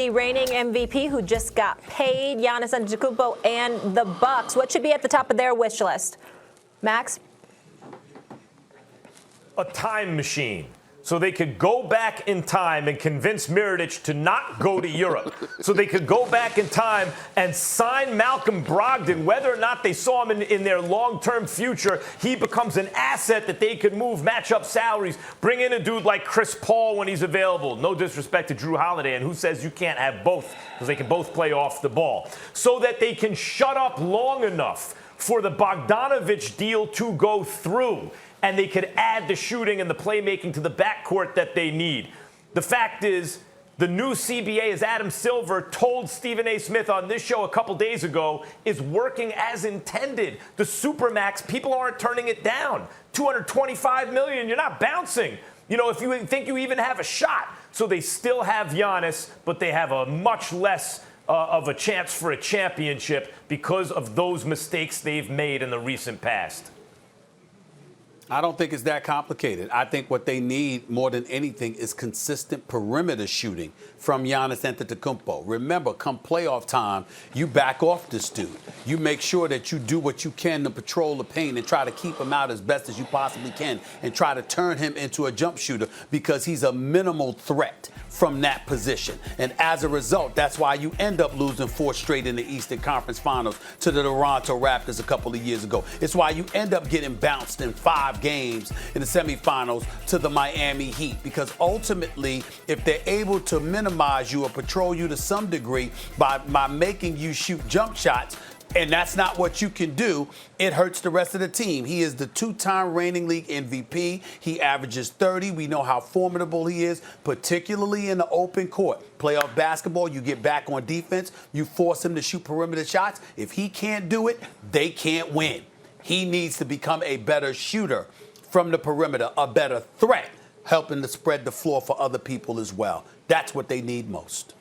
The reigning MVP who just got paid, Giannis Antetokounmpo and the Bucks. What should be at the top of their wish list? Max? A time machine. So they could go back in time and convince Mirotic to not go to Europe. So they could go back in time and sign Malcolm Brogdon, whether or not they saw him in their long-term future. He becomes an asset that they could move, match up salaries, bring in a dude like Chris Paul when he's available. No disrespect to Drew Holiday, and who says you can't have both, because they can both play off the ball. So that they can shut up long enough for the Bogdanovich deal to go through, and they could add the shooting and the playmaking to the backcourt that they need. The fact is, the new CBA, as Adam Silver told Stephen A. Smith on this show a couple days ago, is working as intended. The Supermax, people aren't turning it down. $225 million, you're not bouncing. You know, if you think you even have a shot. So they still have Giannis, but they have a much less of a chance for a championship because of those mistakes they've made in the recent past. I don't think it's that complicated. I think what they need more than anything is consistent perimeter shooting from Giannis Antetokounmpo. Remember, come playoff time, you back off this dude. You make sure that you do what you can to patrol the paint and try to keep him out as best as you possibly can and try to turn him into a jump shooter because he's a minimal threat from that position. And as a result, that's why you end up losing 4 straight in the Eastern Conference Finals to the Toronto Raptors a couple of years ago. It's why you end up getting bounced in 5 games in the semifinals to the Miami Heat, because ultimately, if they're able to minimize you or patrol you to some degree by making you shoot jump shots, and that's not what you can do, it hurts the rest of the team. He is the 2-time reigning league MVP. He averages 30. We know how formidable he is, particularly in the open court. Playoff basketball, you get back on defense, you force him to shoot perimeter shots. If he can't do it, they can't win. He needs to become a better shooter from the perimeter, a better threat, helping to spread the floor for other people as well. That's what they need most.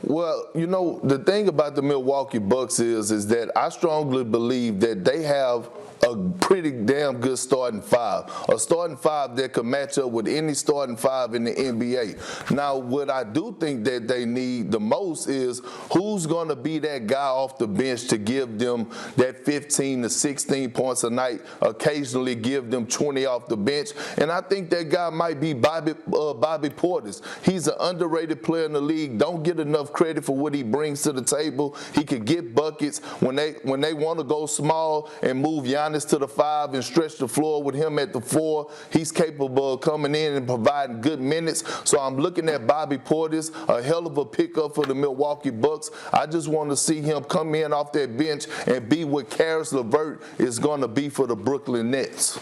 Well, you know, the thing about the Milwaukee Bucks is that I strongly believe that they have a pretty damn good starting 5, a starting 5 that could match up with any starting 5 in the NBA. Now, what I do think that they need the most is who's going to be that guy off the bench to give them that 15 to 16 points a night, occasionally give them 20 off the bench. And I think that guy might be Bobby Portis. He's an underrated player in the league. Don't get enough credit for what he brings to the table. He could get buckets when they want to go small and move Giannis to the 5 and stretch the floor with him at the 4. He's capable of coming in and providing good minutes. So I'm looking at Bobby Portis, a hell of a pickup for the Milwaukee Bucks. I just want to see him come in off that bench and be what Karis LeVert is going to be for the Brooklyn Nets.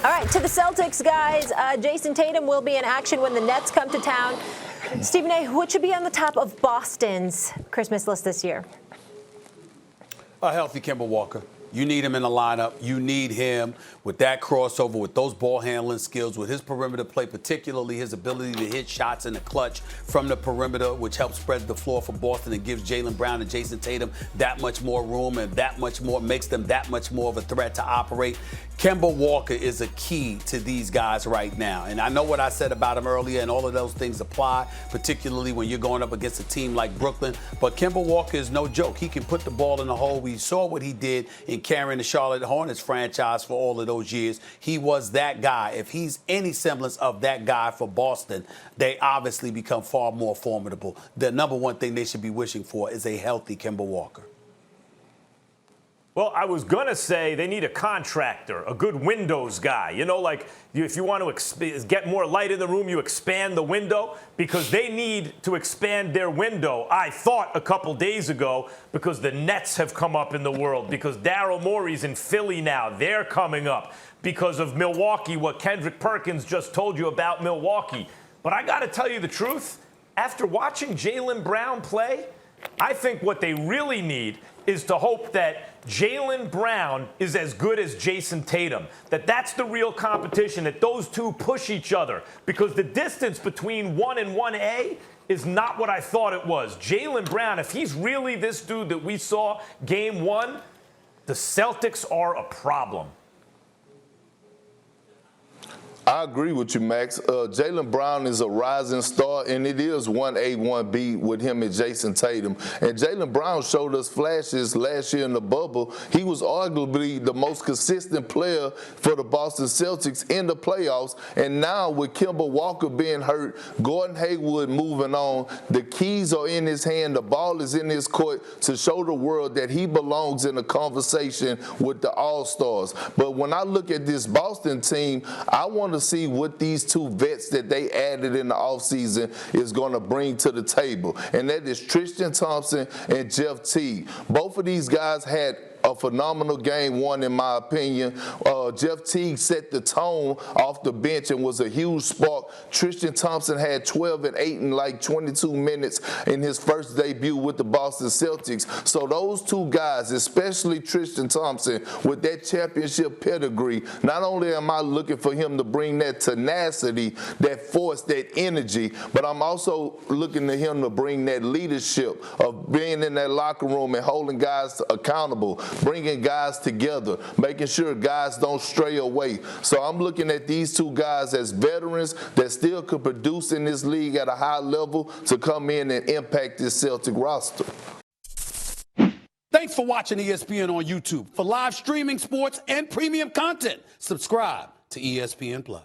All right, to the Celtics, guys. Jason Tatum will be in action when the Nets come to town. Stephen A., what should be on the top of Boston's Christmas list this year? A healthy Kemba Walker. You need him in the lineup. You need him with that crossover, with those ball handling skills, with his perimeter play, particularly his ability to hit shots in the clutch from the perimeter, which helps spread the floor for Boston and gives Jaylen Brown and Jason Tatum that much more room and that much more, makes them that much more of a threat to operate. Kemba Walker is a key to these guys right now. And I know what I said about him earlier, and all of those things apply, particularly when you're going up against a team like Brooklyn. But Kemba Walker is no joke. He can put the ball in the hole. We saw what he did in carrying the Charlotte Hornets franchise for all of those years. He was that guy. If he's any semblance of that guy for Boston, they obviously become far more formidable. The number one thing they should be wishing for is a healthy Kemba Walker. Well, I was going to say they need a contractor, a good windows guy. You know, like if you want to get more light in the room, you expand the window, because they need to expand their window, I thought, a couple days ago, because the Nets have come up in the world, because Daryl Morey's in Philly now. They're coming up because of Milwaukee, what Kendrick Perkins just told you about Milwaukee. But I got to tell you the truth, after watching Jaylen Brown play, I think what they really need is to hope that Jaylen Brown is as good as Jason Tatum, that's the real competition, that those two push each other, because the distance between 1 and 1A is not what I thought it was. Jaylen Brown, if he's really this dude that we saw game 1, the Celtics are a problem. I agree with you, Max. Jaylen Brown is a rising star, and it is 1A, 1B with him and Jason Tatum. And Jaylen Brown showed us flashes last year in the bubble. He was arguably the most consistent player for the Boston Celtics in the playoffs. And now with Kemba Walker being hurt, Gordon Hayward moving on, the keys are in his hand, the ball is in his court to show the world that he belongs in a conversation with the All-Stars. But when I look at this Boston team, I want to see what these two vets that they added in the offseason is going to bring to the table. And that is Tristan Thompson and Jeff Teague. Both of these guys had a phenomenal game one, in my opinion. Jeff Teague set the tone off the bench and was a huge spark. Tristan Thompson had 12 and 8 in like 22 minutes in his first debut with the Boston Celtics. So those two guys, especially Tristan Thompson, with that championship pedigree, not only am I looking for him to bring that tenacity, that force, that energy, but I'm also looking to him to bring that leadership of being in that locker room and holding guys accountable, bringing guys together, making sure guys don't stray away. So I'm looking at these two guys as veterans that still could produce in this league at a high level to come in and impact this Celtic roster. Thanks for watching ESPN on YouTube. For live streaming sports and premium content, subscribe to ESPN+.